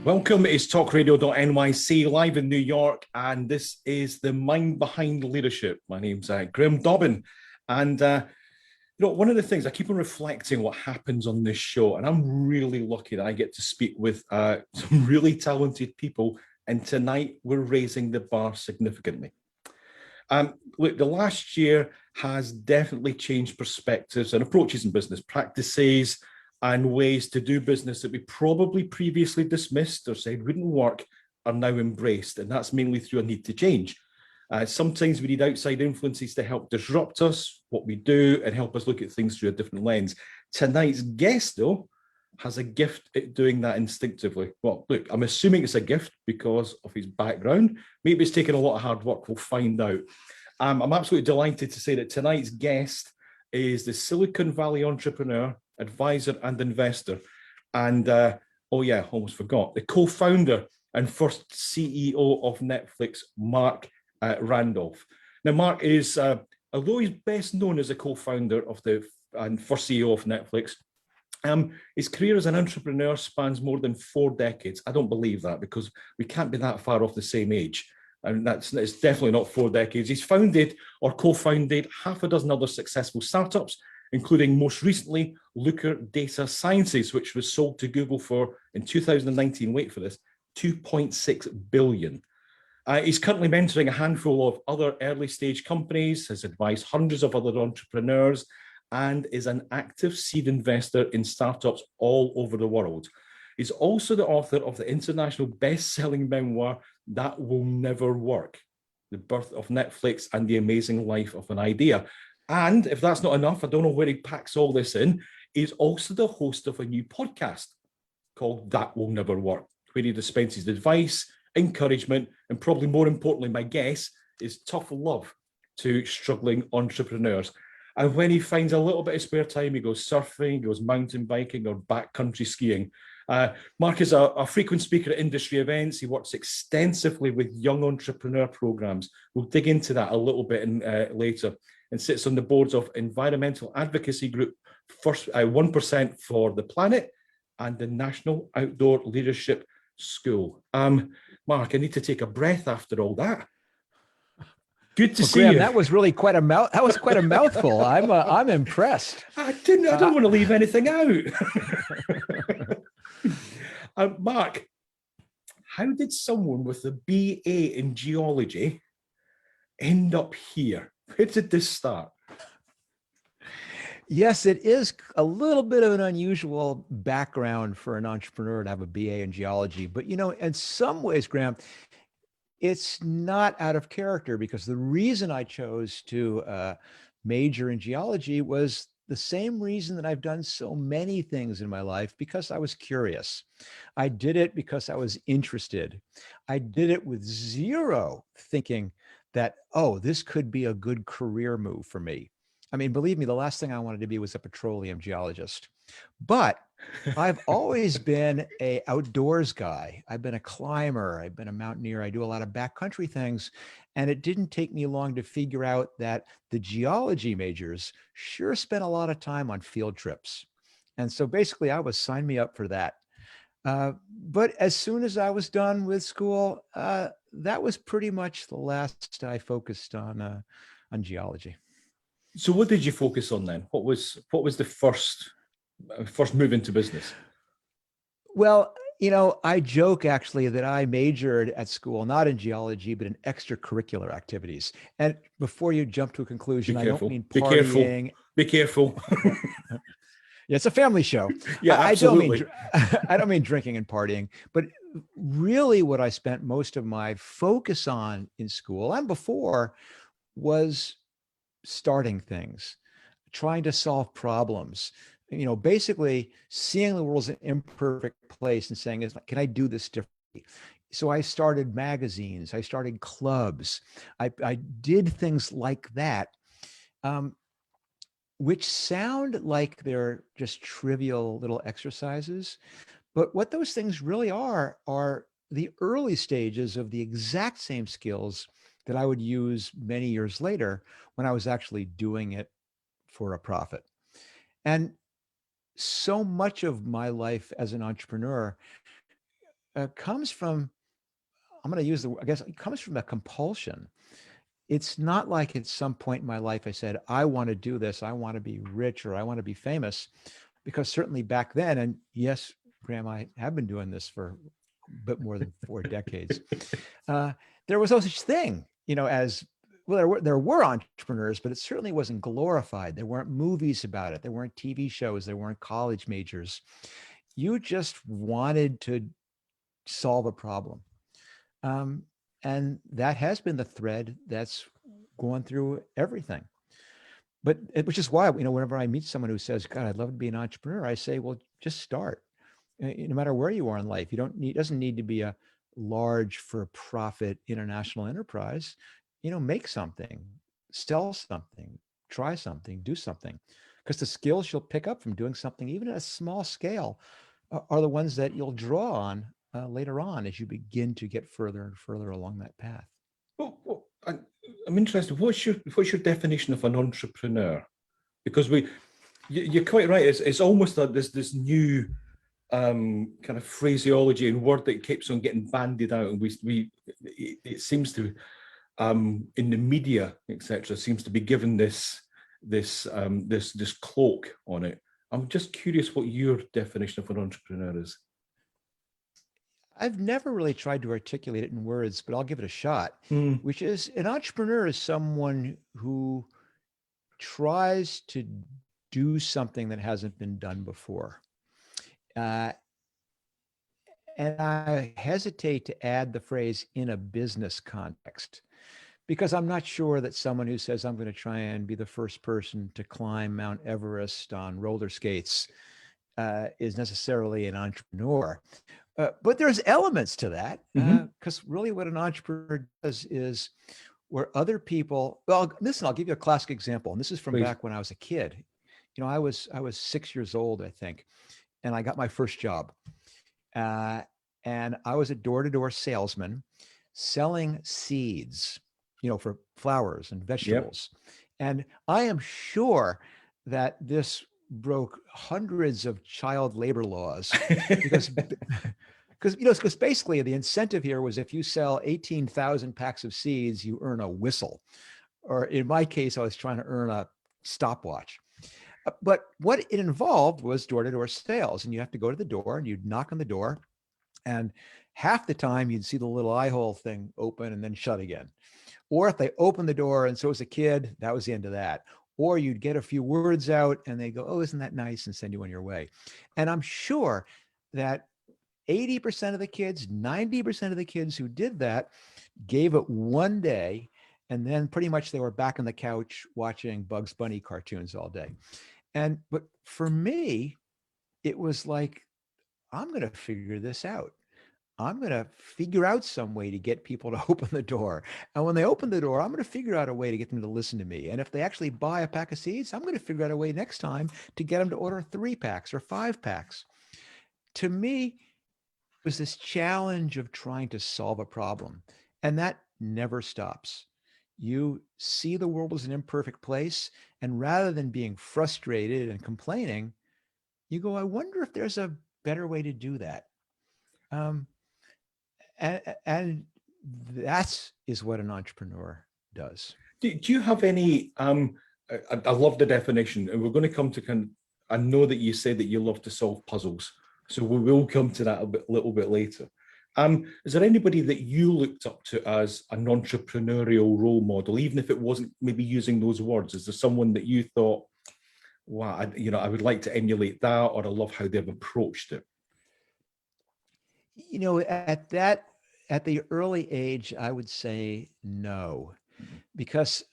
Welcome. It's talkradio.nyc live in New York, and this is the Mind Behind Leadership. My name's Graham Dobbin, and one of the things I keep on reflecting what happens on this show, and I'm really lucky that I get to speak with some really talented people, and tonight we're raising the bar significantly. Look, the last year has definitely changed perspectives and approaches in business practices and ways to do business that we probably previously dismissed or said wouldn't work are now embraced. And that's mainly through a need to change. Sometimes we need outside influences to help disrupt us, what we do, and help us look at things through a different lens. Tonight's guest, though, has a gift at doing that instinctively. Well, look, I'm assuming it's a gift because of his background. Maybe it's taken a lot of hard work. We'll find out. I'm absolutely delighted to say that tonight's guest is the Silicon Valley entrepreneur, advisor, and investor. And almost forgot, the co-founder and first CEO of Netflix, Marc Randolph. Now, Marc is, although he's best known as a co-founder of and first CEO of Netflix, his career as an entrepreneur spans more than 4 decades. I don't believe that because we can't be that far off the same age. And it's definitely not 4 decades. He's founded or co-founded half a dozen other successful startups, including most recently Looker Data Sciences, which was sold to Google for, in 2019, wait for this, $2.6 billion. He's currently mentoring a handful of other early stage companies, has advised hundreds of other entrepreneurs, and is an active seed investor in startups all over the world. He's also the author of the international best-selling memoir, That Will Never Work, The Birth of Netflix and the Amazing Life of an Idea. And if that's not enough, I don't know where he packs all this in, he's also the host of a new podcast called That Will Never Work, where he dispenses advice, encouragement, and probably more importantly, my guess, is tough love to struggling entrepreneurs. And when he finds a little bit of spare time, he goes surfing, he goes mountain biking, or backcountry skiing. Marc is a frequent speaker at industry events. He works extensively with young entrepreneur programs. We'll dig into that a little bit later. And sits on the boards of environmental advocacy group 1% for the Planet and the National Outdoor Leadership School. Marc, I need to take a breath after all that. Good to see Graham, you. that was really quite a mouthful. I'm impressed. I don't want to leave anything out. Marc, how did someone with a BA in geology end up here? Where did this start? Yes, it is a little bit of an unusual background for an entrepreneur to have a BA in geology. But, in some ways, Graham, it's not out of character because the reason I chose to major in geology was the same reason that I've done so many things in my life, because I was curious. I did it because I was interested. I did it with zero thinking that, this could be a good career move for me. I mean, believe me, the last thing I wanted to be was a petroleum geologist. But I've always been an outdoors guy. I've been a climber. I've been a mountaineer. I do a lot of backcountry things. And it didn't take me long to figure out that the geology majors sure spent a lot of time on field trips. And so basically, I was sign me up for that. But as soon as I was done with school, that was pretty much the last I focused on geology. So what did you focus on then? What was the first move into business? Well, I joke actually that I majored at school, not in geology, but in extracurricular activities. And before you jump to a conclusion, I don't mean partying. Be careful. Yeah, it's a family show. Yeah, absolutely. I don't mean drinking and partying, but really what I spent most of my focus on in school and before was starting things, trying to solve problems, basically seeing the world as an imperfect place and saying, can I do this differently? So I started magazines, I started clubs, I did things like that. Which sound like they're just trivial little exercises. But what those things really are the early stages of the exact same skills that I would use many years later when I was actually doing it for a profit. And so much of my life as an entrepreneur comes from, I'm going to use the, I guess it comes from a compulsion. It's not like at some point in my life I said, I want to do this, I want to be rich, or I want to be famous, because certainly back then, and yes, Graham, I have been doing this for a bit more than 4 decades. Uh, there was no such thing, as well. There were entrepreneurs, but it certainly wasn't glorified. There weren't movies about it. There weren't TV shows. There weren't college majors. You just wanted to solve a problem. Um, and that has been the thread that's gone through everything. But which is why, whenever I meet someone who says, God, I'd love to be an entrepreneur, I say, well, just start. No matter where you are in life, it doesn't need to be a large for-profit international enterprise. Make something, sell something, try something, do something. Because the skills you'll pick up from doing something, even at a small scale, are the ones that you'll draw on later on as you begin to get further and further along that path. Well, I'm interested. What's your definition of an entrepreneur? Because you're quite right. It's almost like this new kind of phraseology and word that keeps on getting bandied out, and it seems to in the media, etc., seems to be given this cloak on it. I'm just curious what your definition of an entrepreneur is. I've never really tried to articulate it in words, but I'll give it a shot, Mm. which is an entrepreneur is someone who tries to do something that hasn't been done before. And I hesitate to add the phrase in a business context, because I'm not sure that someone who says, I'm going to try and be the first person to climb Mount Everest on roller skates is necessarily an entrepreneur. But there's elements to that, because really what an entrepreneur does is where other people, well, listen, I'll give you a classic example. And this is from Please. back when I was a kid. I was 6 years old, I think, and I got my first job. And I was a door-to-door salesman selling seeds, for flowers and vegetables. Yep. And I am sure that this broke hundreds of child labor laws because because basically the incentive here was if you sell 18,000 packs of seeds, you earn a whistle. Or in my case, I was trying to earn a stopwatch. But what it involved was door-to-door sales. And you have to go to the door and you'd knock on the door. And half the time you'd see the little eye hole thing open and then shut again. Or if they opened the door and so was a kid, that was the end of that. Or you'd get a few words out and they go, oh, isn't that nice? And send you on your way. And I'm sure that 80% of the kids, 90% of the kids who did that gave it one day. And then pretty much they were back on the couch watching Bugs Bunny cartoons all day. But for me, it was like, I'm going to figure this out. I'm going to figure out some way to get people to open the door. And when they open the door, I'm going to figure out a way to get them to listen to me. And if they actually buy a pack of seeds, I'm going to figure out a way next time to get them to order 3 packs or 5 packs. To me, it was this challenge of trying to solve a problem. And that never stops. You see the world as an imperfect place. And rather than being frustrated and complaining, you go, I wonder if there's a better way to do that. And that is what an entrepreneur does. Do you have any, I love the definition, and we're going to come to I know that you said that you love to solve puzzles, so we will come to that a little bit later. Is there anybody that you looked up to as an entrepreneurial role model, even if it wasn't maybe using those words? Is there someone that you thought, wow, I would like to emulate that, or I love how they've approached it? At the early age, I would say no, because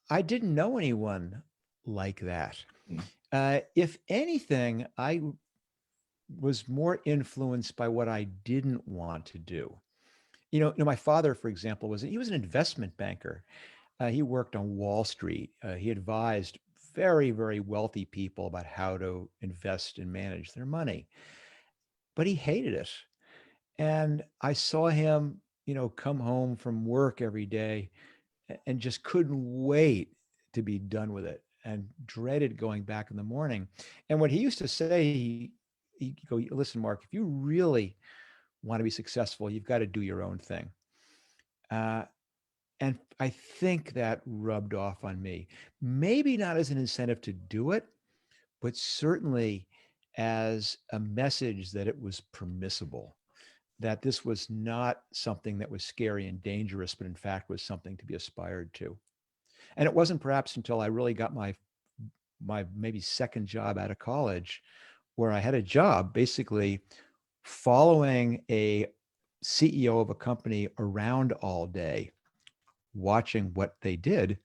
I didn't know anyone like that. If anything, I was more influenced by what I didn't want to do. My father, for example, he was an investment banker. He worked on Wall Street. He advised very, very wealthy people about how to invest and manage their money. But he hated it. And I saw him, come home from work every day and just couldn't wait to be done with it and dreaded going back in the morning. And what he used to say, he'd go, listen, Mark, if you really want to be successful, you've got to do your own thing. And I think that rubbed off on me. Maybe not as an incentive to do it, but certainly as a message that it was permissible, that this was not something that was scary and dangerous, but in fact was something to be aspired to. And it wasn't perhaps until I really got my maybe second job out of college, where I had a job basically following a CEO of a company around all day, watching what they did,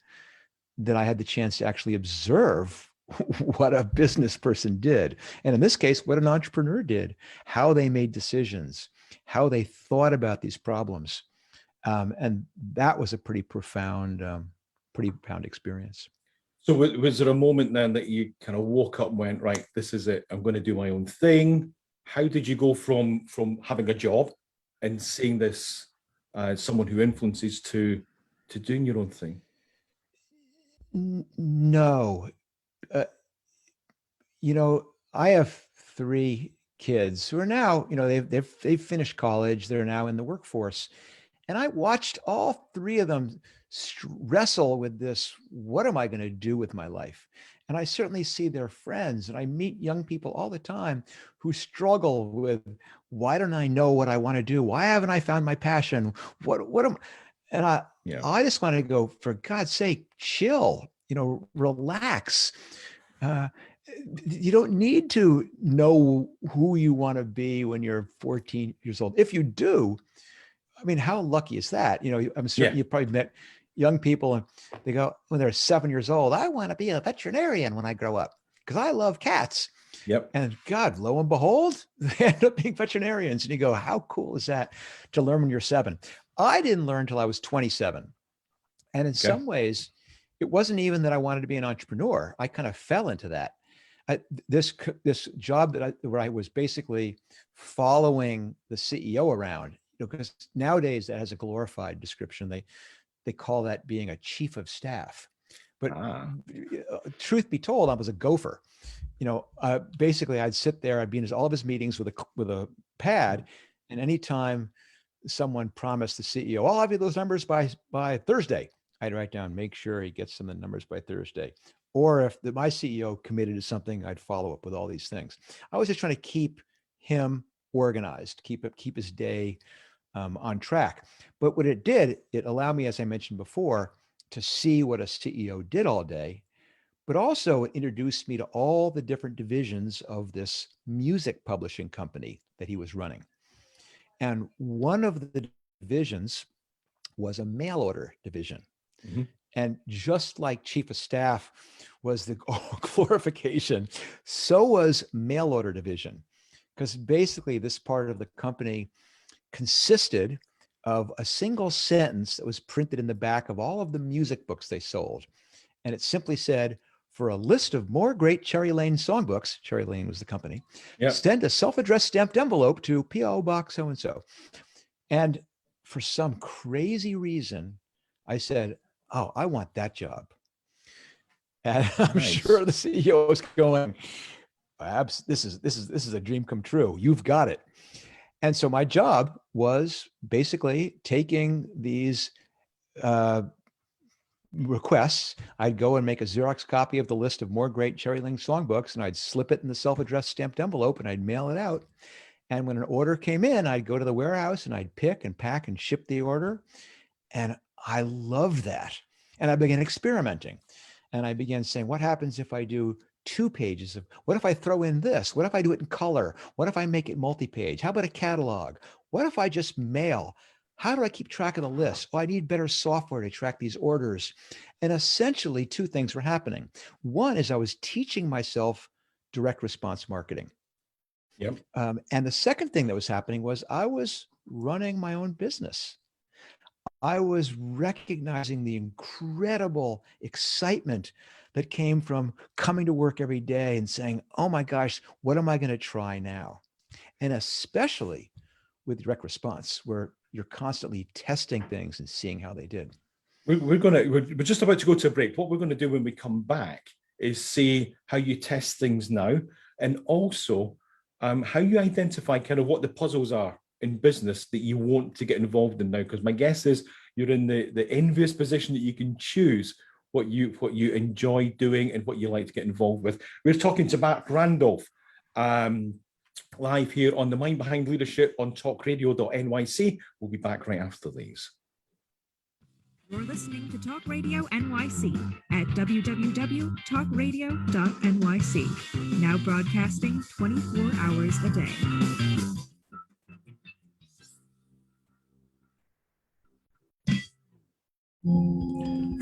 that I had the chance to actually observe what a business person did. And in this case, what an entrepreneur did, how they made decisions, how they thought about these problems. And that was a pretty profound experience. So was there a moment then that you kind of woke up and went, right, this is it, I'm going to do my own thing? How did you go from having a job and seeing this as someone who influences to doing your own thing? No. Uh, I have 3 kids who are now, they've finished college. They're now in the workforce. And I watched all 3 of them wrestle with this. What am I going to do with my life? And I certainly see their friends, and I meet young people all the time who struggle with, why don't I know what I want to do? Why haven't I found my passion? And I just want to go, for God's sake, chill, relax. You don't need to know who you want to be when you're 14 years old. If you do, I mean, how lucky is that? I'm certain you probably met young people and they go, when they're 7 years old, I want to be a veterinarian when I grow up because I love cats. Yep. And God, lo and behold, they end up being veterinarians. And you go, how cool is that to learn when you're 7? I didn't learn till I was 27. And in some ways, it wasn't even that I wanted to be an entrepreneur. I kind of fell into that. This job where I was basically following the CEO around, because nowadays that has a glorified description. They call that being a chief of staff. But truth be told, I was a gopher. Basically I'd sit there, I'd be in all of his meetings with a pad, and anytime someone promised the CEO, I'll have you those numbers by Thursday, I'd write down, make sure he gets some of the numbers by Thursday. Or if my CEO committed to something, I'd follow up with all these things. I was just trying to keep him organized, keep his day on track. But what it did, it allowed me, as I mentioned before, to see what a CEO did all day, but also it introduced me to all the different divisions of this music publishing company that he was running. And one of the divisions was a mail order division. Mm-hmm. And just like chief of staff was the glorification, so was mail order division. Because basically this part of the company consisted of a single sentence that was printed in the back of all of the music books they sold. And it simply said, for a list of more great Cherry Lane songbooks, Cherry Lane was the company, send a self-addressed stamped envelope to P.O. Box so-and-so. And for some crazy reason, I said, oh, I want that job. And I'm sure the CEO is going, this is a dream come true. You've got it. And so my job was basically taking these requests. I'd go and make a Xerox copy of the list of more great Cherry Lane songbooks, and I'd slip it in the self-addressed stamped envelope, and I'd mail it out. And when an order came in, I'd go to the warehouse and I'd pick and pack and ship the order. And I loved that. And I began experimenting. And I began saying, what happens if I do 2 pages of, what if I throw in this? What if I do it in color? What if I make it multi-page? How about a catalog? What if I just mail? How do I keep track of the list? Well, I need better software to track these orders. And essentially 2 things were happening. One is I was teaching myself direct response marketing. Yep. And the second thing that was happening was I was running my own business. I was recognizing the incredible excitement that came from coming to work every day and saying, oh my gosh, what am I going to try now? And especially with direct response, where you're constantly testing things and seeing how they did. We're just about to go to a break. What we're going to do when we come back is see how you test things now, and also how you identify kind of what the puzzles are in business that you want to get involved in now? Because my guess is you're in the envious position that you can choose what you enjoy doing and what you like to get involved with. We're talking to Marc Randolph, live here on the Mind Behind Leadership on talkradio.nyc. We'll be back right after these. You're listening to Talk Radio NYC at www.talkradio.nyc. Now broadcasting 24 hours a day.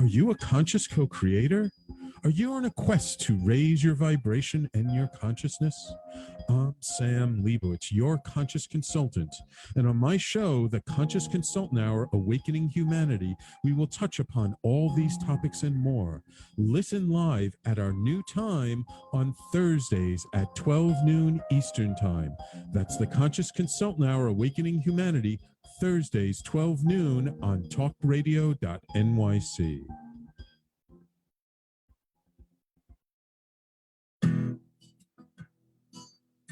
Are you a conscious co-creator? Are you on a quest to raise your vibration and your consciousness? I'm Sam Leibowitz, your conscious consultant. And on my show, The Conscious Consultant Hour, Awakening Humanity, we will touch upon all these topics and more. Listen live at our new time on Thursdays at 12 noon Eastern Time. That's The Conscious Consultant Hour, Awakening Humanity, Thursdays, 12 noon on talkradio.nyc.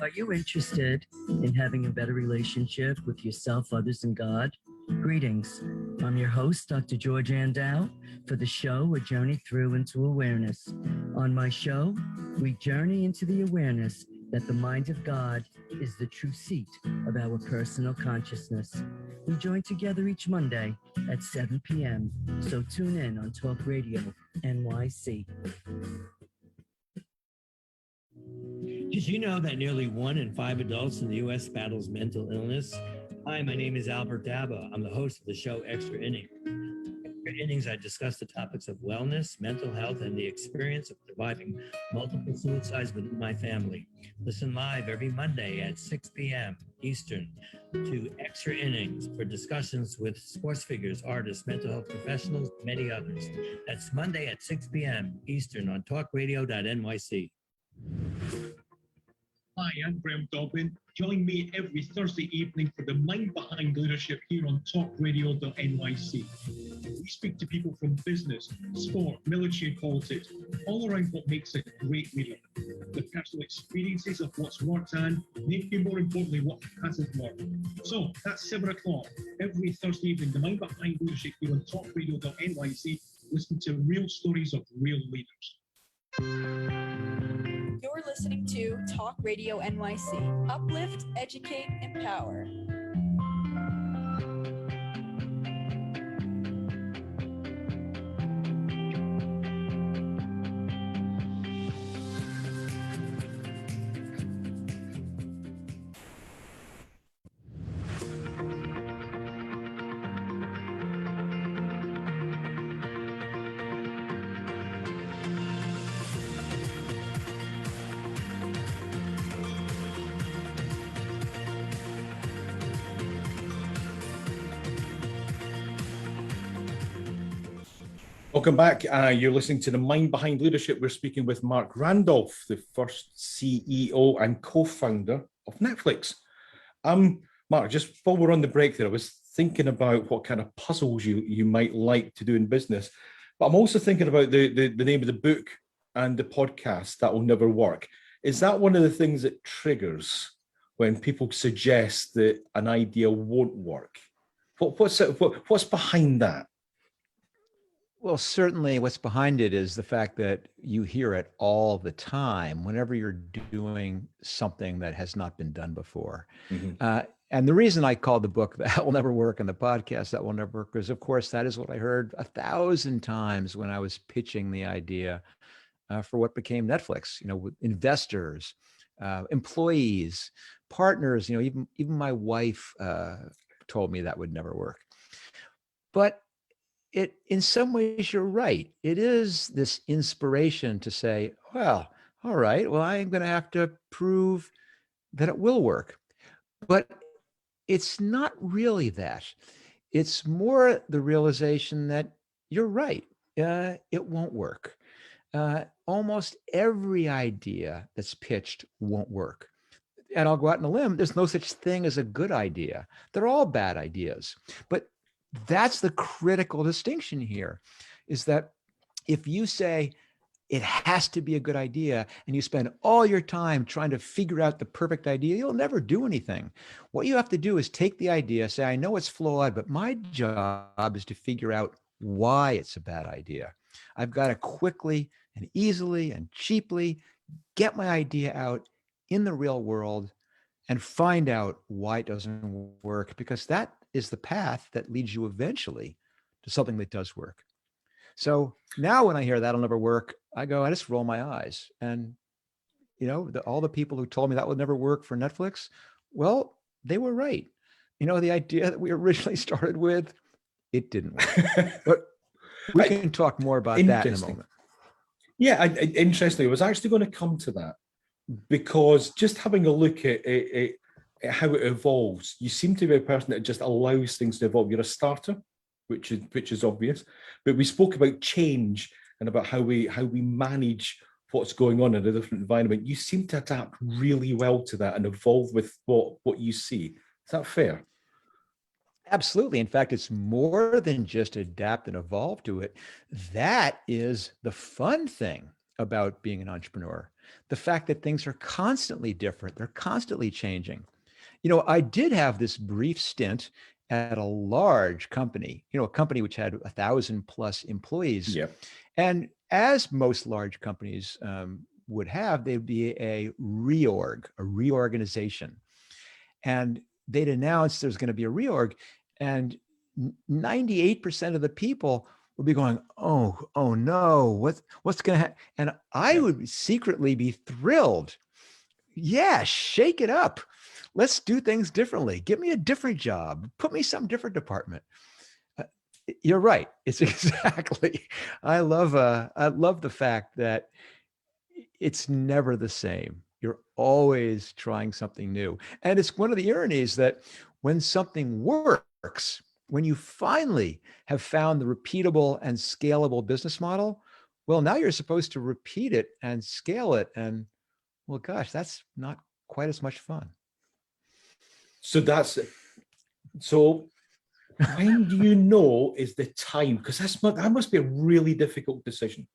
Are you interested in having a better relationship with yourself, others, and God? Greetings. I'm your host, Dr. George Andow, for the show A Journey Through into Awareness. On my show, we journey into the awareness that the mind of God is the true seat of our personal consciousness. We join together each Monday at 7 p.m., so tune in on Talk Radio NYC. Did you know that nearly 1 in 5 adults in the U.S. battles mental illness? Hi, my name is Albert Daba. I'm the host of the show Extra Innings. Extra Innings, I discuss the topics of wellness, mental health, and the experience of surviving multiple suicides within my family. Listen live every Monday at 6 p.m. Eastern to Extra Innings for discussions with sports figures, artists, mental health professionals, and many others. That's Monday at 6 p.m. Eastern on talkradio.nyc. Hi, I'm Graham Dobbin. Join me every Thursday evening for the Mind Behind Leadership here on talkradio.nyc. We speak to people from business, sport, military, and politics, all around what makes a great leader. The personal experiences of what's worked and, maybe more importantly, what hasn't worked. So that's 7 o'clock every Thursday evening, the Mind Behind Leadership here on talkradio.nyc. Listen to real stories of real leaders. You're listening to Talk Radio NYC. Uplift, educate, empower. Welcome back. You're listening to the Mind Behind Leadership. We're speaking with Marc Randolph, the first CEO and co-founder of Netflix. Marc, just while we're on the break there, I was thinking about what kind of puzzles you might like to do in business, but I'm also thinking about the name of the book and the podcast, That Will Never Work. Is that one of the things that triggers when people suggest that an idea won't work? What's behind that? Well, certainly what's behind it is the fact that you hear it all the time whenever you're doing something that has not been done before. Mm-hmm. And the reason I called the book That Will Never Work and the podcast That Will Never Work is, of course, that is what I heard 1,000 times when I was pitching the idea for what became Netflix, with investors, employees, partners, even my wife told me that would never work. But in some ways, you're right. It is this inspiration to say, well, all right, well, I'm going to have to prove that it will work. But it's not really that. It's more the realization that you're right. It won't work. Almost every idea that's pitched won't work. And I'll go out on a limb. There's no such thing as a good idea. They're all bad ideas. But that's the critical distinction here, is that if you say, it has to be a good idea, and you spend all your time trying to figure out the perfect idea, you'll never do anything. What you have to do is take the idea, say, I know it's flawed, but my job is to figure out why it's a bad idea. I've got to quickly and easily and cheaply get my idea out in the real world and find out why it doesn't work, because that is the path that leads you eventually to something that does work. So now when I hear that'll never work, I just roll my eyes. And, all the people who told me that would never work for Netflix, well, they were right. The idea that we originally started with, it didn't work. But we can talk more about that in a moment. Yeah, interestingly, I was actually going to come to that, because just having a look at how it evolves, you seem to be a person that just allows things to evolve. You're a starter, which is obvious, but we spoke about change and about how we manage what's going on in a different environment. You seem to adapt really well to that and evolve with what you see. Is that fair? Absolutely. In fact, it's more than just adapt and evolve to it. That is the fun thing about being an entrepreneur. The fact that things are constantly different, they're constantly changing. I did have this brief stint at a large company, a company which had 1,000+ employees. Yeah. And as most large companies would have, they'd be a reorganization. And they'd announced there's going to be a reorg, and 98% of the people would be going, oh no, what's going to happen? And I would secretly be thrilled. Yeah, shake it up. Let's do things differently. Give me a different job. Put me some different department. You're right. It's exactly. I love the fact that it's never the same. You're always trying something new. And it's one of the ironies that when something works, when you finally have found the repeatable and scalable business model, well, now you're supposed to repeat it and scale it. And well, gosh, that's not quite as much fun. So when do you know is the time? Because that must be a really difficult decision.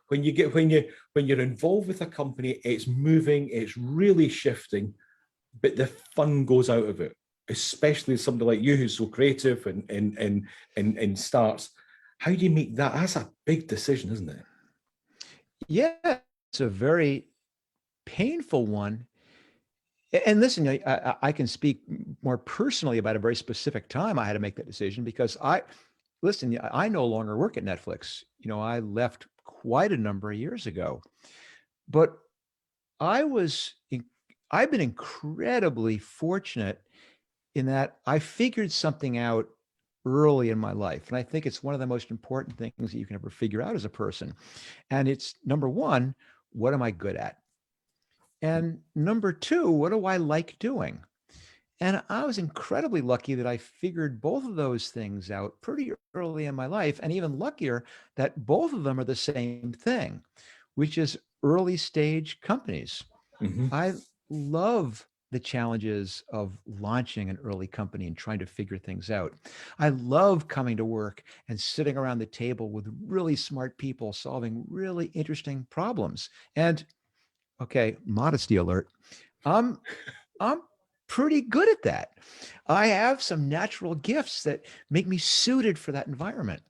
When you're involved with a company, it's moving, it's really shifting, but the fun goes out of it, especially somebody like you who's so creative and starts. How do you make that? That's a big decision, isn't it? Yeah, it's a very painful one. And listen, I can speak more personally about a very specific time I had to make that decision, because I no longer work at Netflix. I left quite a number of years ago, but I've been incredibly fortunate in that I figured something out early in my life. And I think it's one of the most important things that you can ever figure out as a person. And it's, number one, what am I good at? And number two, what do I like doing? And I was incredibly lucky that I figured both of those things out pretty early in my life, and even luckier that both of them are the same thing, which is early stage companies. Mm-hmm. I love the challenges of launching an early company and trying to figure things out. I love coming to work and sitting around the table with really smart people solving really interesting problems. And okay, modesty alert. I'm pretty good at that. I have some natural gifts that make me suited for that environment.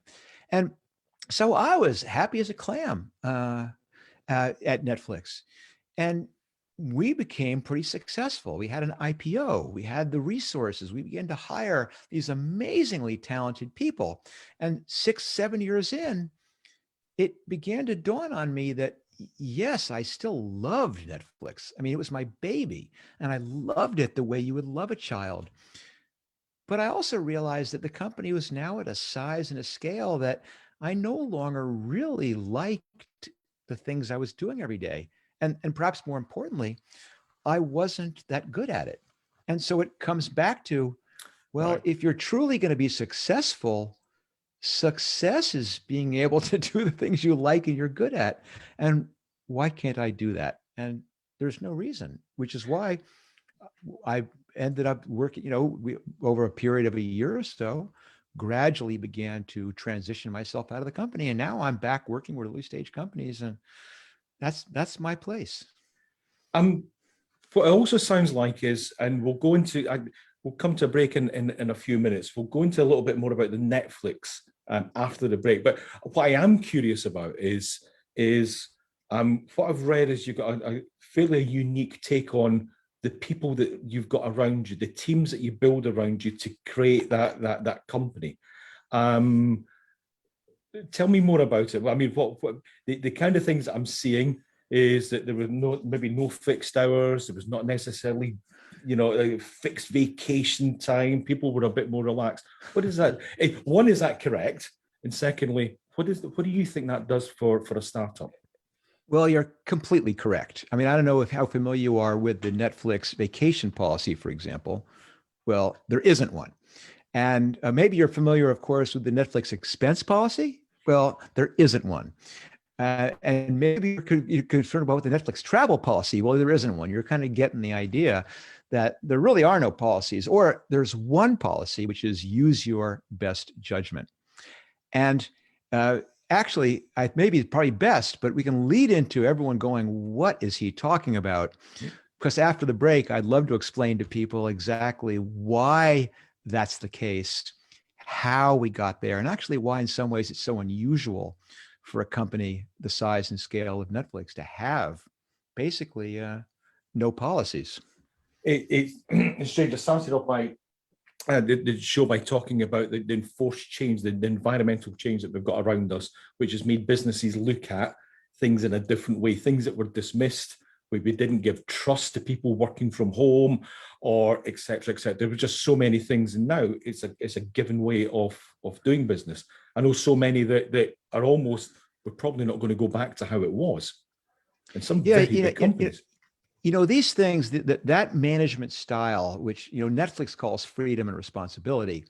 And so I was happy as a clam at Netflix. And we became pretty successful. We had an IPO, we had the resources, we began to hire these amazingly talented people. And 6-7 years in, it began to dawn on me that yes, I still loved Netflix. I mean, it was my baby, and I loved it the way you would love a child. But I also realized that the company was now at a size and a scale that I no longer really liked the things I was doing every day. And perhaps more importantly, I wasn't that good at it. And so it comes back to, well, Right. if you're truly going to be successful, success is being able to do the things you like and you're good at. And why can't I do that? And there's no reason, which is why I ended up working, over a period of a year or so, gradually began to transition myself out of the company. And now I'm back working with early stage companies, and that's my place. What it also sounds like is, and we'll come to a break in a few minutes. We'll go into a little bit more about the Netflix after the break. But what I am curious about is what I've read is you've got a fairly unique take on the people that you've got around you, the teams that you build around you to create that company. Tell me more about it. I mean, what the kind of things that I'm seeing is that there were maybe no fixed hours. There was not necessarily, a fixed vacation time. People were a bit more relaxed. What is that? One, is that correct? And secondly, what do you think that does for a startup? Well, you're completely correct. I mean, I don't know how familiar you are with the Netflix vacation policy, for example. Well, there isn't one. And maybe you're familiar, of course, with the Netflix expense policy. Well, there isn't one. And maybe you're concerned about the Netflix travel policy. Well, there isn't one. You're kind of getting the idea that there really are no policies, or there's one policy, which is use your best judgment. And actually, maybe probably best, but we can lead into everyone going, what is he talking about? Because after the break, I'd love to explain to people exactly why that's the case, how we got there, and actually why in some ways it's so unusual for a company the size and scale of Netflix to have basically no policies. It's strange. I started off by the show by talking about the enforced change, the environmental change that we've got around us, which has made businesses look at things in a different way, things that were dismissed, where we didn't give trust to people working from home, or et cetera, et cetera. There were just so many things, and now it's a given way of doing business. I know so many that are almost, we're probably not going to go back to how it was. And some very big companies. These things, that management style, which Netflix calls freedom and responsibility,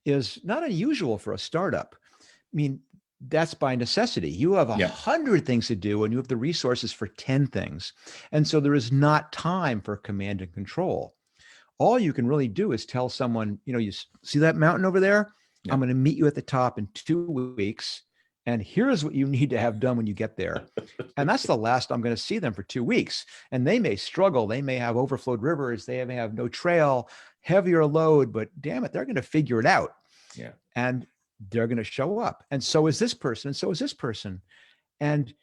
is not unusual for a startup. I mean, that's by necessity. You have 100 things to do, and you have the resources for 10 things. And so there is not time for command and control. All you can really do is tell someone, you see that mountain over there? Yeah. I'm going to meet you at the top in 2 weeks. And here's what you need to have done when you get there. And that's the last I'm going to see them for 2 weeks. And they may struggle. They may have overflowed rivers. They may have no trail, heavier load, but damn it, they're going to figure it out. Yeah. And they're going to show up. And so is this person. And so is this person. And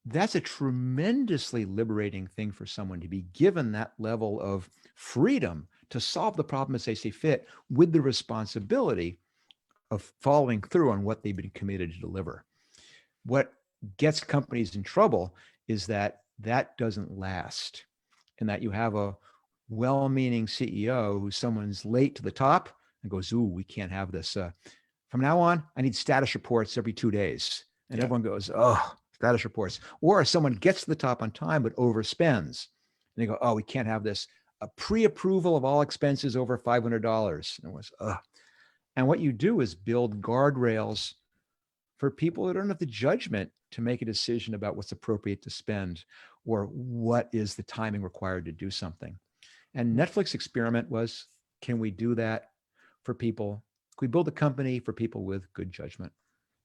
that's a tremendously liberating thing for someone to be given that level of freedom to solve the problem as they see fit, with the responsibility of following through on what they've been committed to deliver. What gets companies in trouble is that doesn't last, and that you have a well-meaning CEO who someone's late to the top and goes, ooh, we can't have this. From now on, I need status reports every 2 days. And everyone goes, oh, status reports. Or someone gets to the top on time but overspends. And they go, oh, we can't have this. A pre-approval of all expenses over $500. And it was, ugh. And what you do is build guardrails for people that don't have the judgment to make a decision about what's appropriate to spend, or what is the timing required to do something. And Netflix experiment was, can we do that for people? Can we build a company for people with good judgment?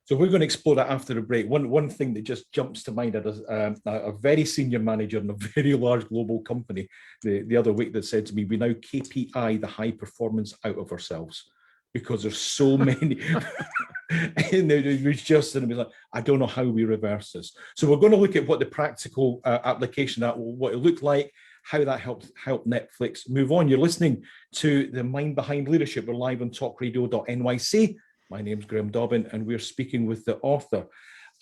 So we're going to explore that after the break. One thing that just jumps to mind, a very senior manager in a very large global company the other week that said to me, we now KPI the high performance out of ourselves, because there's so many. And it was just, and it was like, I don't know how we reverse this. So we're going to look at what the practical application, what it looked like, how that helped Netflix move on. You're listening to The Mind Behind Leadership. We're live on talkradio.nyc. My name's Graham Dobbin, and we're speaking with the author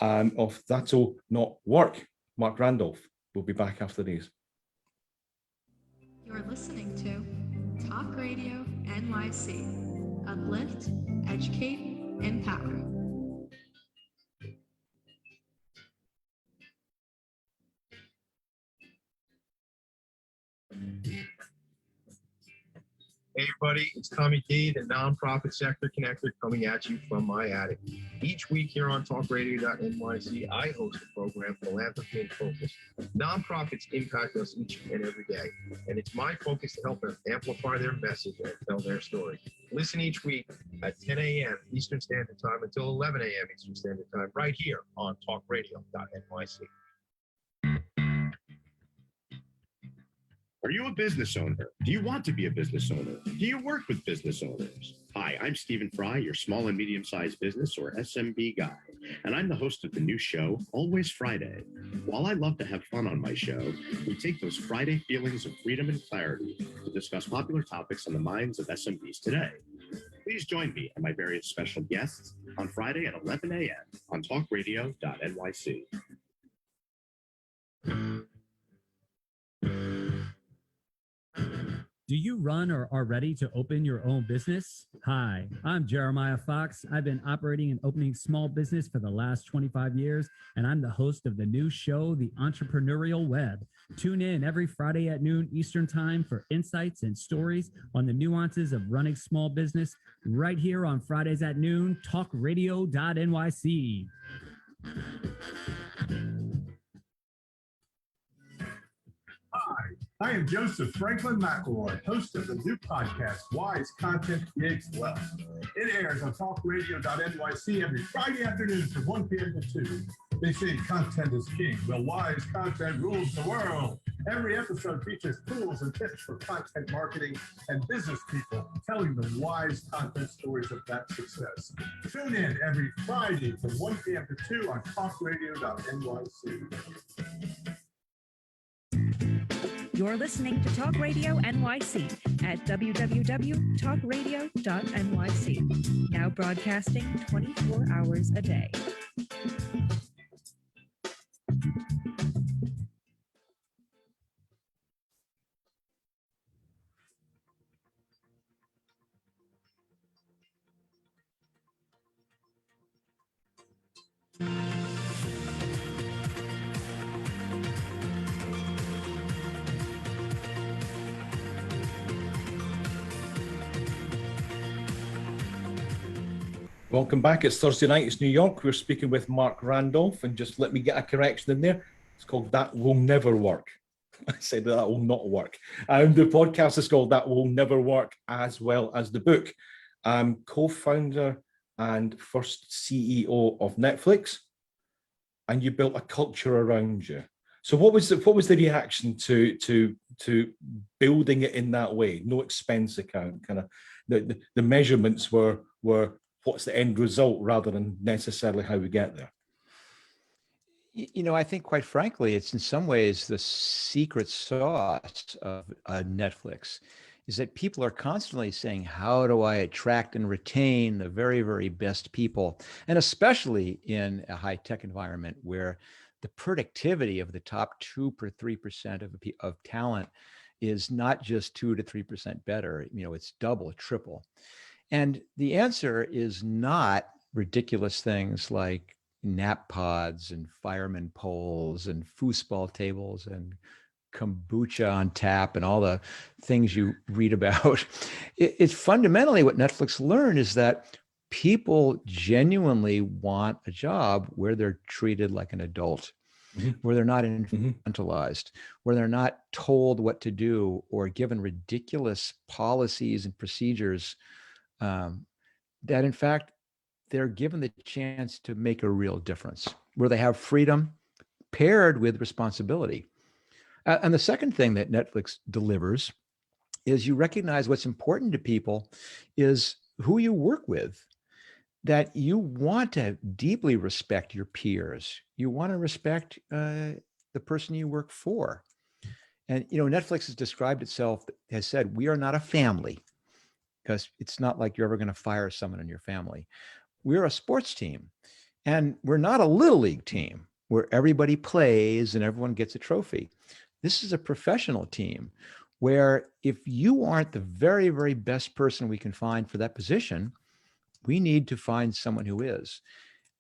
of That'll Not Work, Marc Randolph. We'll be back after these. You're listening to Talk Radio NYC. Uplift, educate, empower. Hey everybody, it's Tommy D, the nonprofit sector connector, coming at you from my attic. Each week here on talkradio.nyc, I host the program Philanthropy in Focus. Nonprofits impact us each and every day, and it's my focus to help them amplify their message and tell their story. Listen each week at 10 a.m. Eastern Standard Time until 11 a.m. Eastern Standard Time, right here on talkradio.nyc. Are you a business owner? Do you want to be a business owner? Do you work with business owners? Hi, I'm Stephen Fry, your small and medium-sized business or SMB guy, and I'm the host of the new show, Always Friday. While I love to have fun on my show, we take those Friday feelings of freedom and clarity to discuss popular topics on the minds of SMBs today. Please join me and my various special guests on Friday at 11 a.m. on talkradio.nyc. Do you run or are ready to open your own business? Hi, I'm Jeremiah Fox. I've been operating and opening small business for the last 25 years, and I'm the host of the new show, The Entrepreneurial Web. Tune in every Friday at noon Eastern Time for insights and stories on the nuances of running small business right here on Fridays at noon, talkradio.nyc. Hi, I am Joseph Franklin McElroy, host of the new podcast, Wise Content Creates Wealth. It airs on talkradio.nyc every Friday afternoon from 1 p.m. to 2. They say content is king. Well, wise content rules the world. Every episode features tools and tips for content marketing and business people telling the wise content stories of that success. Tune in every Friday from 1 p.m. to 2 on talkradio.nyc. You're listening to Talk Radio NYC at www.talkradio.nyc. Now broadcasting 24 hours a day. Welcome back. It's Thursday night. It's New York. We're speaking with Marc Randolph, and just let me get a correction in there. It's called That Will Never Work. I said that will not work. The podcast is called That Will Never Work, as well as the book. I'm co-founder and first CEO of Netflix, and you built a culture around you. So what was the reaction to building it in that way? No expense account, kind of the measurements were what's the end result rather than necessarily how we get there. You know, I think quite frankly, it's in some ways the secret sauce of Netflix is that people are constantly saying, how do I attract and retain the very, very best people? And especially in a high tech environment where the productivity of the top 2 or 3% of talent is not just 2 to 3% better. You know, it's double, triple. And the answer is not ridiculous things like nap pods and fireman poles and foosball tables and kombucha on tap and all the things you read about. It's fundamentally what Netflix learned is that people genuinely want a job where they're treated like an adult, where they're not infantilized, where they're not told what to do or given ridiculous policies and procedures, that in fact, they're given the chance to make a real difference, where they have freedom paired with responsibility. And the second thing that Netflix delivers is you recognize what's important to people is who you work with, that you want to deeply respect your peers. You want to respect the person you work for. And, you know, Netflix has described itself, has said, we are not a family, because it's not like you're ever going to fire someone in your family. We're a sports team, and we're not a little league team where everybody plays and everyone gets a trophy. This is a professional team where if you aren't the very, very best person we can find for that position, we need to find someone who is.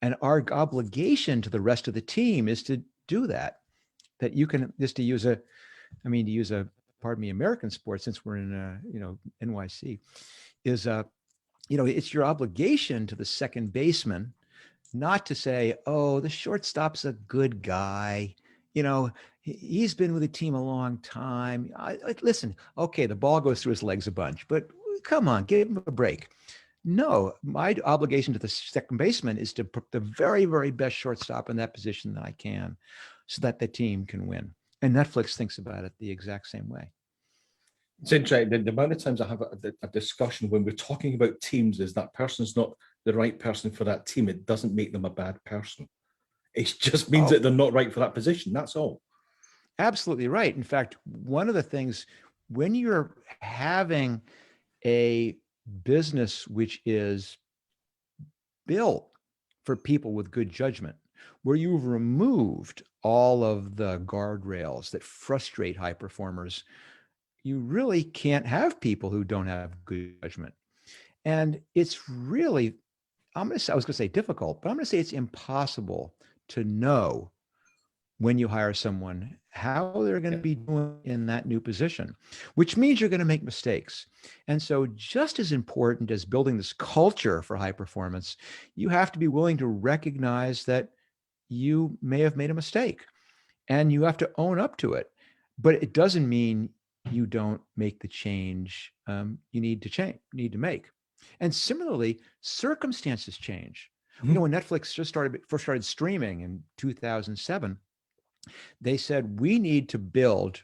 And our obligation to the rest of the team is to do that. That you can, just to use a pardon me, American sports, since we're in, NYC, is, it's your obligation to the second baseman not to say, oh, the shortstop's a good guy. He's been with the team a long time. Listen, okay, the ball goes through his legs a bunch, but come on, give him a break. No, my obligation to the second baseman is to put the very, very best shortstop in that position that I can so that the team can win. And Netflix thinks about it the exact same way. It's interesting. The amount of times I have a discussion when we're talking about teams is that person's not the right person for that team. It doesn't make them a bad person. It just means that they're not right for that position. That's all. Absolutely right. In fact, one of the things when you're having a business which is built for people with good judgment, where you've removed all of the guardrails that frustrate high performers, you really can't have people who don't have good judgment. And it's really, I was going to say difficult, but I'm going to say it's impossible to know when you hire someone how they're going to be doing in that new position, which means you're going to make mistakes. And so just as important as building this culture for high performance, you have to be willing to recognize that you may have made a mistake and you have to own up to it. But it doesn't mean you don't make the change you need to make. And similarly, circumstances change. Mm-hmm. When Netflix first started streaming in 2007, they said, we need to build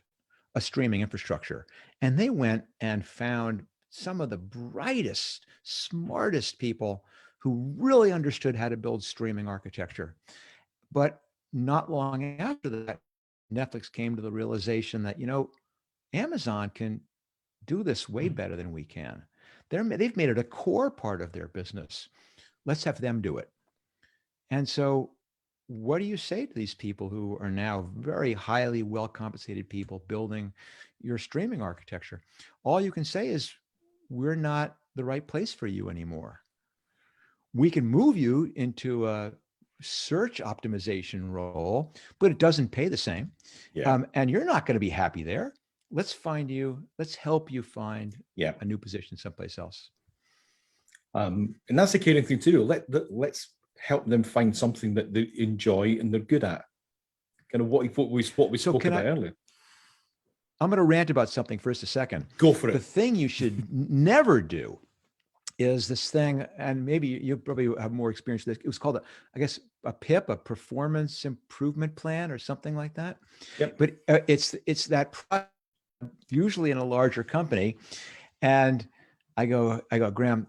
a streaming infrastructure. And they went and found some of the brightest, smartest people who really understood how to build streaming architecture. But not long after that, Netflix came to the realization that, Amazon can do this way better than we can. They've made it a core part of their business. Let's have them do it. And so what do you say to these people who are now very highly well-compensated people building your streaming architecture? All you can say is, we're not the right place for you anymore. We can move you into a search optimization role, but it doesn't pay the same. Yeah. And you're not going to be happy there. Let's help you find a new position someplace else. And that's the caring thing to do. Let's help them find something that they enjoy and they're good at. Kind of what we spoke about earlier. I'm going to rant about something for just a second. Go for it. The thing you should never do is this thing, and maybe you probably have more experience with this. It was called, a PIP, a performance improvement plan, or something like that. Yep. But it's that usually in a larger company, and I go, Graham,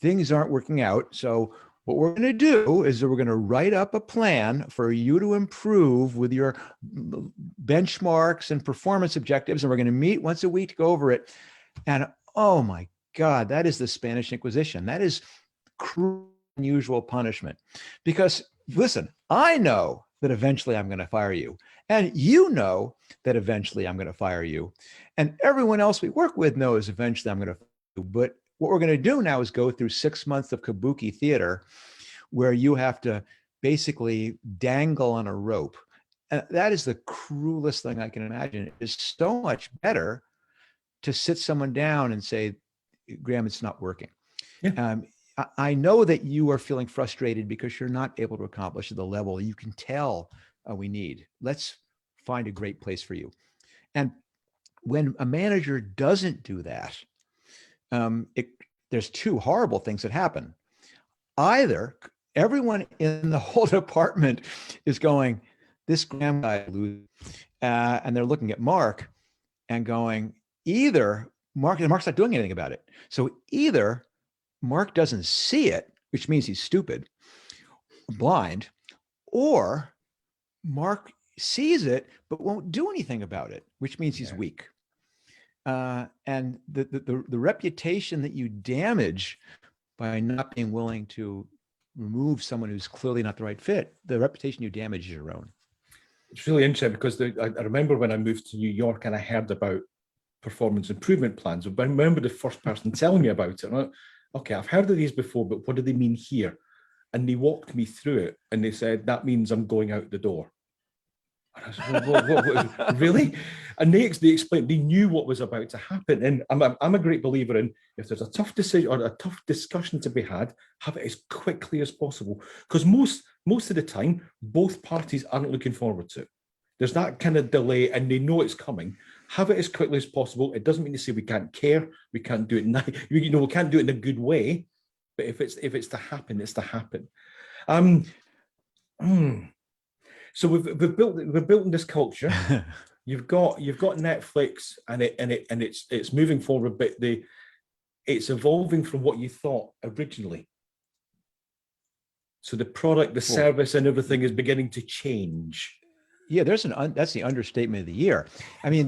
things aren't working out. So what we're going to do is that we're going to write up a plan for you to improve with your benchmarks and performance objectives, and we're going to meet once a week to go over it. And oh my God, that is the Spanish Inquisition. That is cruel, unusual punishment. Because listen, I know that eventually I'm going to fire you, and you know that eventually I'm going to fire you, and everyone else we work with knows eventually I'm going to fire you. But what we're going to do now is go through 6 months of kabuki theater where you have to basically dangle on a rope. And that is the cruelest thing I can imagine. It is so much better to sit someone down and say, Graham, it's not working. Yeah. I know that you are feeling frustrated because you're not able to accomplish the level you can tell we need. Let's find a great place for you. And when a manager doesn't do that, there's two horrible things that happen. Either everyone in the whole department is going, this Graham guy, and they're looking at Mark and going, either Mark's not doing anything about it. So either Mark doesn't see it, which means he's stupid, blind, or Mark sees it but won't do anything about it, which means he's weak. And the reputation that you damage by not being willing to remove someone who's clearly not the right fit, the reputation you damage is your own. It's really interesting because I remember when I moved to New York and I heard about performance improvement plans. But I remember the first person telling me about it. And I went, okay, I've heard of these before, but what do they mean here? And they walked me through it and they said, that means I'm going out the door. And I said, what, really? And they explained, they knew what was about to happen. And I'm a great believer in, if there's a tough decision or a tough discussion to be had, have it as quickly as possible. Because most of the time, both parties aren't looking forward to it. There's that kind of delay and they know it's coming. Have it as quickly as possible. It doesn't mean to say we can't care. We can't do it now. We can't do it in a good way. But if it's to happen, it's to happen. So we've built this culture. You've got Netflix, and it's moving forward, but it's evolving from what you thought originally. So the product, the service, and everything is beginning to change. Yeah, that's the understatement of the year. I mean,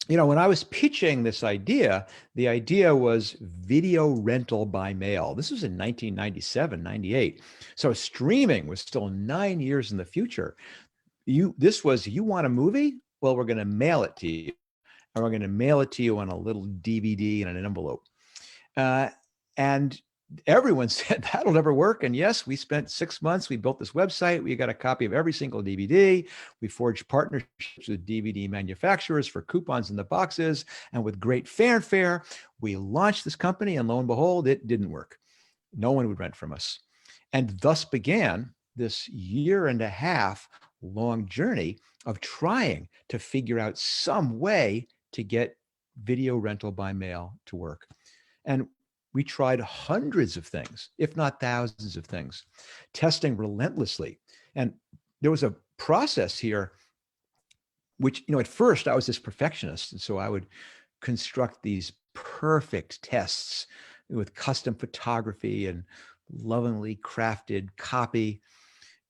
when I was pitching this idea, the idea was video rental by mail. This was in 1997, 98. So streaming was still 9 years in the future. You want a movie? Well, we're going to mail it to you. And we're going to mail it to you on a little DVD in an envelope. And everyone said that'll never work. And yes, we spent 6 months. We built this website. We got a copy of every single DVD. We forged partnerships with DVD manufacturers for coupons in the boxes. And with great fanfare, we launched this company. And lo and behold, it didn't work. No one would rent from us. And thus began this 1.5-year long journey of trying to figure out some way to get video rental by mail to work. And we tried hundreds of things, if not thousands of things, testing relentlessly. And there was a process here, which, at first I was this perfectionist. And so I would construct these perfect tests with custom photography and lovingly crafted copy.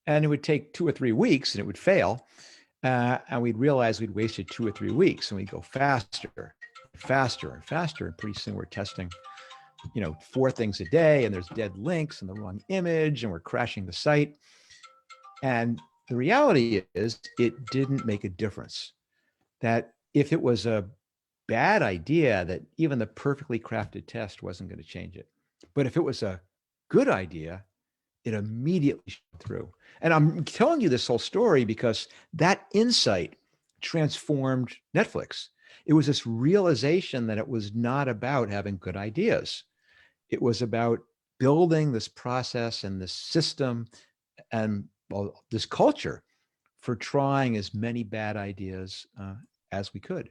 And it would take 2 or 3 weeks and it would fail. And we'd realize we'd wasted 2 or 3 weeks, and we'd go faster and faster. And pretty soon we're testing 4 things a day, and there's dead links and the wrong image, and we're crashing the site. And the reality is it didn't make a difference. That if it was a bad idea, that even the perfectly crafted test wasn't going to change it. But if it was a good idea, it immediately showed through. And I'm telling you this whole story because that insight transformed Netflix. It was this realization that it was not about having good ideas. It was about building this process and this system and this culture for trying as many bad ideas as we could.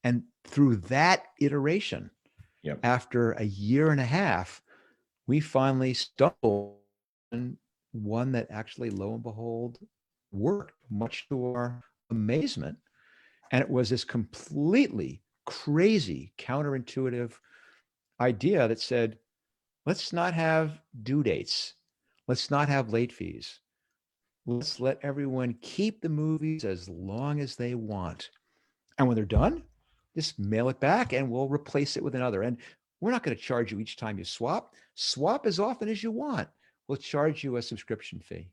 And through that iteration, after 1.5 years, we finally stumbled on one that actually, lo and behold, worked, much to our amazement. And it was this completely crazy, counterintuitive idea that said, let's not have due dates. Let's not have late fees. Let's let everyone keep the movies as long as they want. And when they're done, just mail it back and we'll replace it with another. And we're not going to charge you each time you swap. Swap as often as you want. We'll charge you a subscription fee.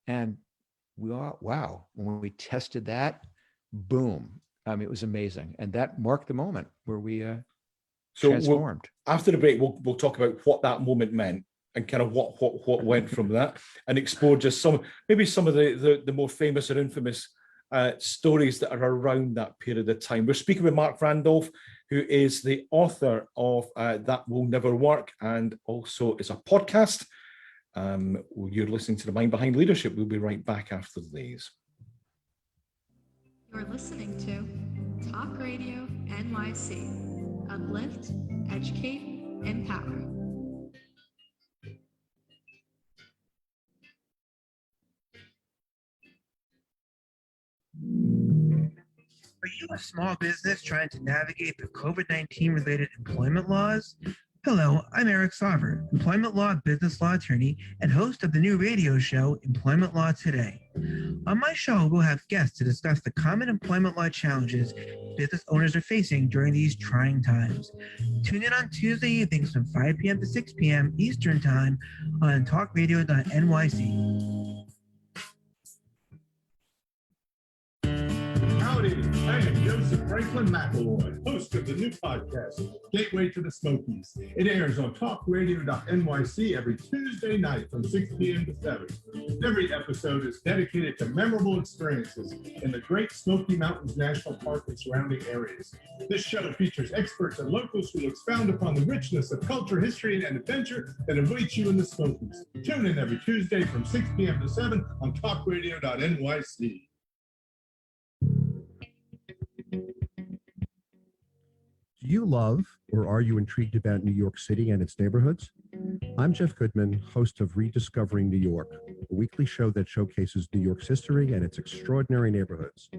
And wow, when we tested that, boom. It was amazing. And that marked the moment where we transformed. After the break, we'll talk about what that moment meant and kind of what went from that, and explore just some of the more famous or infamous stories that are around that period of time. We're speaking with Marc Randolph, who is the author of That Will Never Work, and also is a podcast. You're listening to The Mind Behind Leadership. We'll be right back after these. You're listening to Talk Radio NYC. Uplift, educate, empower. Are you a small business trying to navigate the COVID-19 related employment laws? Hello, I'm Eric Sauver, employment law, business law attorney, and host of the new radio show, Employment Law Today. On my show, we'll have guests to discuss the common employment law challenges business owners are facing during these trying times. Tune in on Tuesday evenings from 5 p.m. to 6 p.m. Eastern Time on talkradio.nyc. Howdy, I am Joseph Franklin McElroy, host of the new podcast, Gateway to the Smokies. It airs on talkradio.nyc every Tuesday night from 6 p.m. to 7. Every episode is dedicated to memorable experiences in the Great Smoky Mountains National Park and surrounding areas. This show features experts and locals who expound upon the richness of culture, history, and adventure that awaits you in the Smokies. Tune in every Tuesday from 6 p.m. to 7 on talkradio.nyc. Do you love or are you intrigued about New York City and its neighborhoods? I'm Jeff Goodman, host of Rediscovering New York, a weekly show that showcases New York's history and its extraordinary neighborhoods.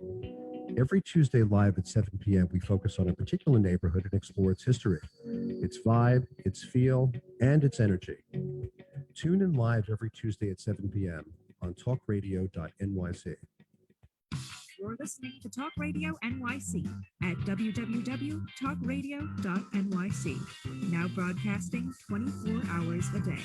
Every Tuesday live at 7 p.m., we focus on a particular neighborhood and explore its history, its vibe, its feel, and its energy. Tune in live every Tuesday at 7 p.m. on talkradio.nyc. You're listening to Talk Radio NYC at www.talkradio.nyc. Now broadcasting 24 hours a day.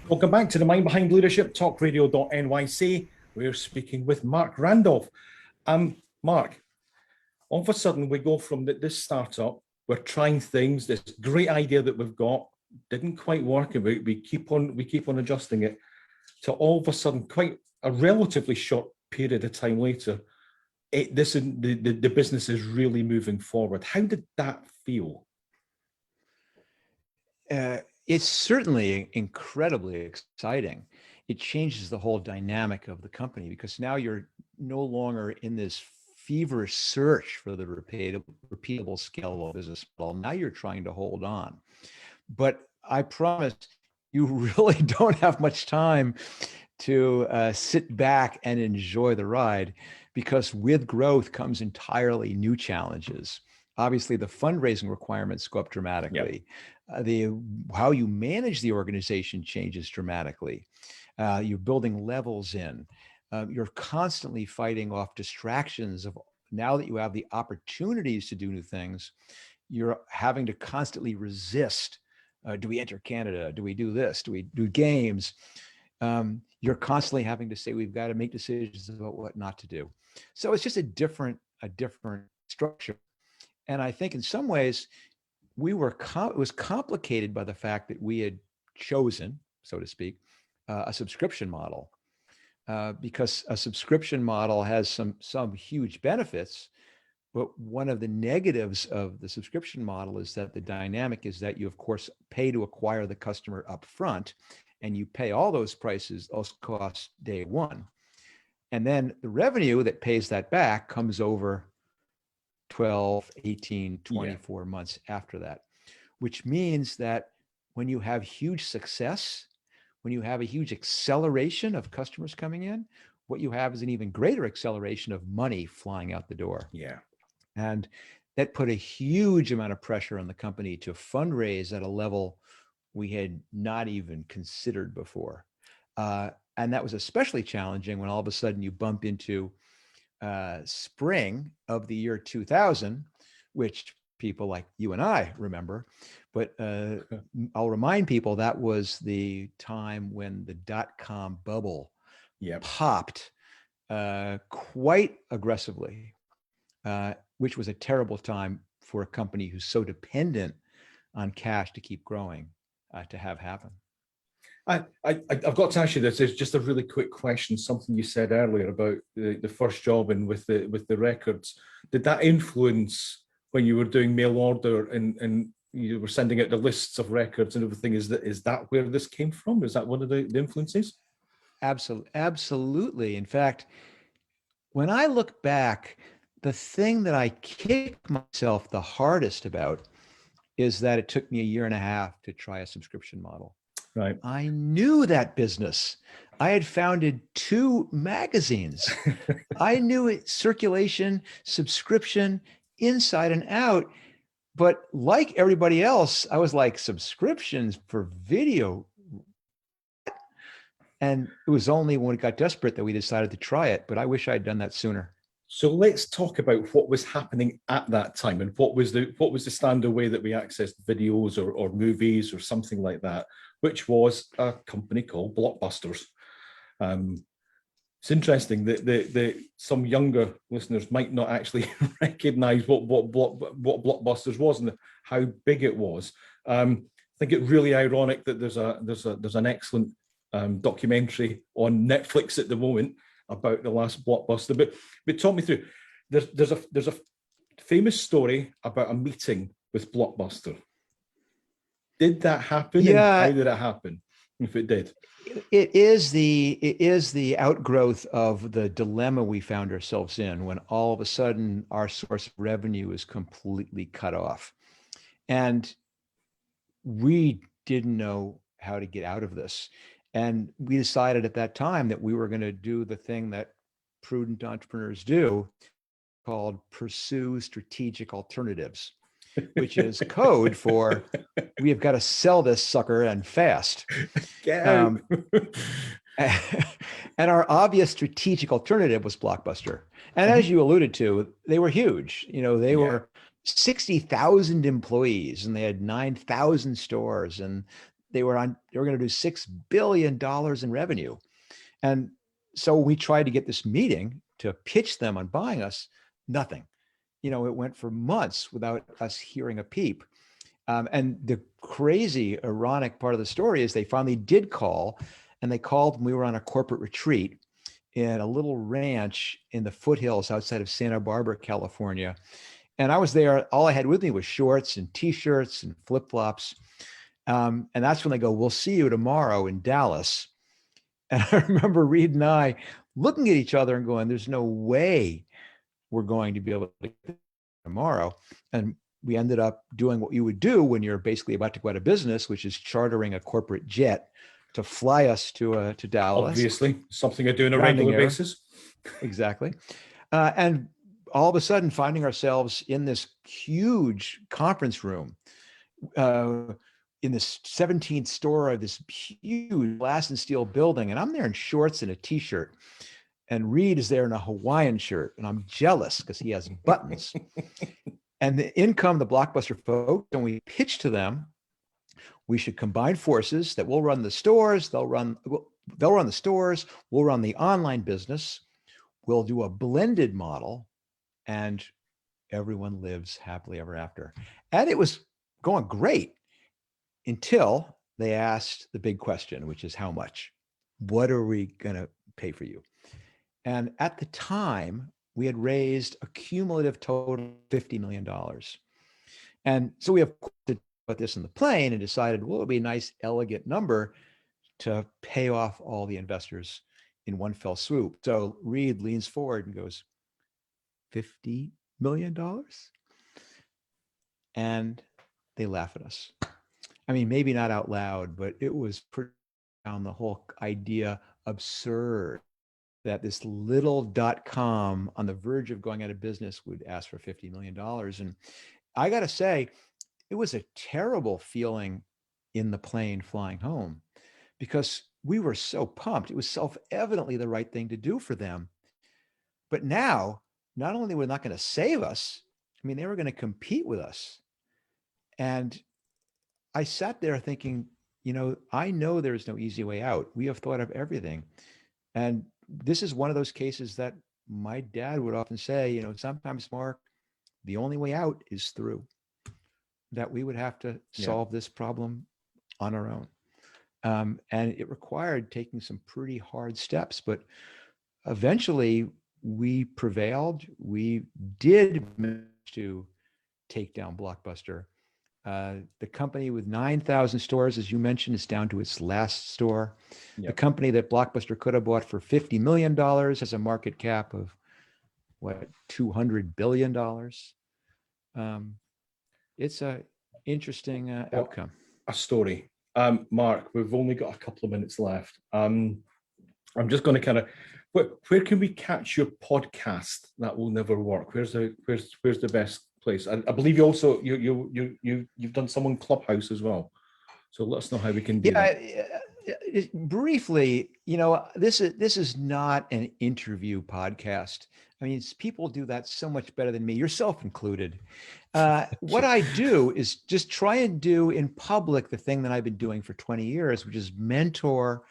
Welcome back to the Mind Behind Leadership, talkradio.nyc. We're speaking with Marc Randolph. Marc, all of a sudden we go from this startup, we're trying things, this great idea that we've got, didn't quite work, and we keep on adjusting it, to all of a sudden, quite a relatively short period of time later, the business is really moving forward. How did that feel? It's certainly incredibly exciting. It changes the whole dynamic of the company because now you're no longer in this feverish search for the repeatable, scalable business model. Now you're trying to hold on. But I promise you really don't have much time to sit back and enjoy the ride, because with growth comes entirely new challenges. Obviously, the fundraising requirements go up dramatically. Yep. How you manage the organization changes dramatically. You're building levels in. You're constantly fighting off distractions of, now that you have the opportunities to do new things, you're having to constantly resist. Do we enter Canada? Do we do this? Do we do games? You're constantly having to say, we've got to make decisions about what not to do. So it's just a different structure. And I think in some ways, it was complicated by the fact that we had chosen, so to speak, a subscription model, because a subscription model has some huge benefits. But one of the negatives of the subscription model is that the dynamic is that you, of course, pay to acquire the customer up front, and you pay all those costs day one. And then the revenue that pays that back comes over 12, 18, 24 months after that, which means that when you have huge success, when you have a huge acceleration of customers coming in, what you have is an even greater acceleration of money flying out the door. Yeah. And that put a huge amount of pressure on the company to fundraise at a level we had not even considered before. And that was especially challenging when all of a sudden you bump into spring of the year 2000, which people like you and I remember. But I'll remind people that was the time when the .com bubble popped quite aggressively, which was a terrible time for a company who's so dependent on cash to keep growing to have happen. I've got to ask you this. There's just a really quick question. Something you said earlier about the first job and with the records. Did that influence when you were doing mail order and you were sending out the lists of records and everything? Is that where this came from? Is that one of the influences? Absolutely. In fact, when I look back, the thing that I kick myself the hardest about is that it took me 1.5 years to try a subscription model. Right. I knew that business. I had founded 2 magazines. I knew it, circulation, subscription, inside and out, But like everybody else, I was like, subscriptions for video. And it was only when we got desperate that we decided to try it, but I wish I had done that sooner. So let's talk about what was happening at that time and what was the standard way that we accessed videos or movies or something like that, which was a company called Blockbusters. It's interesting that some younger listeners might not actually recognize what Blockbusters was and how big it was. I think it's really ironic that there's an excellent documentary on Netflix at the moment about the last Blockbuster. But talk me through. There's a famous story about a meeting with Blockbuster. Did that happen? Yeah. And how did it happen? If it did. It is the outgrowth of the dilemma we found ourselves in when all of a sudden our source of revenue is completely cut off. And we didn't know how to get out of this. And we decided at that time that we were going to do the thing that prudent entrepreneurs do, called pursue strategic alternatives, which is code for we have got to sell this sucker and fast. And our obvious strategic alternative was Blockbuster. And as you alluded to, they were huge. They were 60,000 employees and they had 9,000 stores, and they were going to do $6 billion in revenue. And so we tried to get this meeting to pitch them on buying us. Nothing. It went for months without us hearing a peep. And the crazy, ironic part of the story is they finally did call, and they called when we were on a corporate retreat in a little ranch in the foothills outside of Santa Barbara, California. And I was there. All I had with me was shorts and T-shirts and flip-flops. And that's when they go, "We'll see you tomorrow in Dallas." And I remember Reed and I looking at each other and going, "There's no way we're going to be able to get tomorrow." And we ended up doing what you would do when you're basically about to go out of business, which is chartering a corporate jet to fly us to Dallas. Obviously, something I do on a regular basis. Exactly. And all of a sudden finding ourselves in this huge conference room, in this 17th story of this huge glass and steel building. And I'm there in shorts and a T-shirt. And Reed is there in a Hawaiian shirt. And I'm jealous because he has buttons. And in come the Blockbuster folks, and we pitch to them, we should combine forces, that we'll run the stores, they'll run the stores, we'll run the online business, we'll do a blended model, and everyone lives happily ever after. And it was going great until they asked the big question, which is how much? What are we going to pay for you? And at the time, we had raised a cumulative total of $50 million. And so we have put this in the plane and decided, well, it would be a nice, elegant number to pay off all the investors in one fell swoop. So Reed leans forward and goes, $50 million? And they laugh at us. I mean, maybe not out loud, but it was pretty on the whole idea absurd that this little .com on the verge of going out of business would ask for $50 million. And I got to say, it was a terrible feeling in the plane flying home because we were so pumped. It was self-evidently the right thing to do for them. But now, not only were they not going to save us, I mean, they were going to compete with us. And I sat there thinking, I know there's no easy way out. We have thought of everything. And this is one of those cases that my dad would often say, sometimes, Mark, the only way out is through. That we would have to solve this problem on our own. And it required taking some pretty hard steps, but eventually we prevailed. We did manage to take down Blockbuster. The company with 9,000 stores, as you mentioned, is down to its last store. Yep. The company that Blockbuster could have bought for $50 million has a market cap of $200 billion. It's an interesting outcome. A story. Mark, we've only got a couple of minutes left. I'm just going to kind of, where can we catch your podcast? That will never work. Where's the best place. I believe you also you've done some on Clubhouse as well. So let us know how we can do that. Briefly, this is not an interview podcast. I mean, people do that so much better than me, yourself included. What I do is just try and do in public the thing that I've been doing for 20 years, which is mentor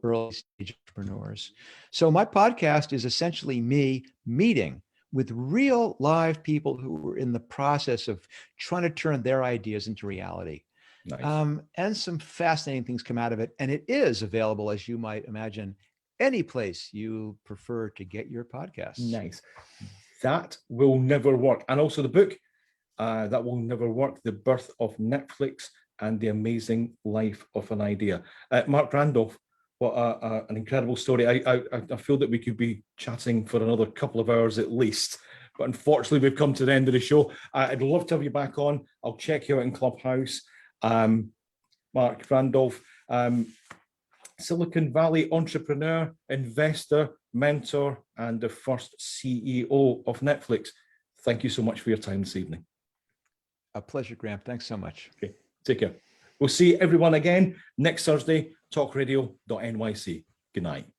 early stage entrepreneurs. So my podcast is essentially me meeting with real live people who are in the process of trying to turn their ideas into reality. Nice. And some fascinating things come out of it. And it is available, as you might imagine, any place you prefer to get your podcasts. Nice. That will never work. And also the book, That Will Never Work, The Birth of Netflix and the Amazing Life of an Idea. Marc Randolph, what an incredible story. I feel that we could be chatting for another couple of hours at least. But unfortunately, we've come to the end of the show. I'd love to have you back on. I'll check you out in Clubhouse. Marc Randolph, Silicon Valley entrepreneur, investor, mentor, and the first CEO of Netflix. Thank you so much for your time this evening. A pleasure, Graham. Thanks so much. Okay, take care. We'll see everyone again next Thursday, talkradio.nyc. Good night.